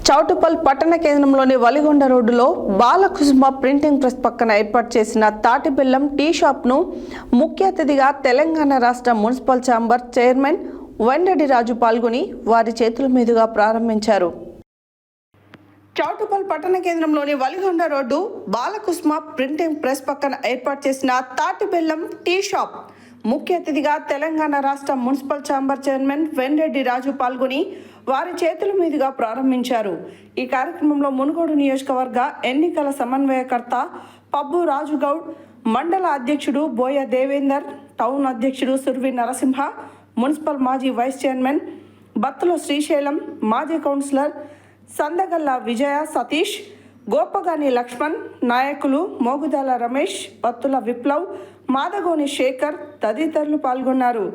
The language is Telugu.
చౌటుప్పల్ పట్టణ కేంద్రంలోని వలిగొండ రోడ్డులో బాలకుసుమ ప్రింటింగ్ ప్రెస్ పక్కన ఏర్పాటు చేసిన తాటిబెల్లం టీ షాప్ను ముఖ్య అతిథిగా తెలంగాణ రాష్ట్ర మున్సిపల్ ఛాంబర్ చైర్మన్ వెంరెడ్డి రాజు పాల్గొని వారి చేతుల మీదుగా ప్రారంభించారు. చౌటుప్పల్ పట్టణ కేంద్రంలోని వలిగొండ రోడ్డు బాలకుసుమ ప్రింటింగ్ ప్రెస్ పక్కన ఏర్పాటు చేసిన తాటిబెల్లం టీ షాప్ ముఖ్య అతిథిగా తెలంగాణ రాష్ట్ర మున్సిపల్ ఛాంబర్ చైర్మన్ వెంరెడ్డి రాజు పాల్గొని వారి చేతుల మీదుగా ప్రారంభించారు. ఈ కార్యక్రమంలో మునుగోడు నియోజకవర్గ ఎన్నికల సమన్వయకర్త పబ్బు రాజుగౌడ్, మండల అధ్యక్షుడు బోయ దేవేందర్, టౌన్ అధ్యక్షుడు సుర్వి నరసింహ, మున్సిపల్ మాజీ వైస్ చైర్మన్ బత్తుల శ్రీశైలం, మాజీ కౌన్సిలర్ సందగల్ల విజయ సతీష్, గోపగాని లక్ష్మణ్, నాయకులు మోగుదాల రమేష్, బత్తుల విప్లవ్, మాదగోని శేఖర్ తదితరులు పాల్గొన్నారు.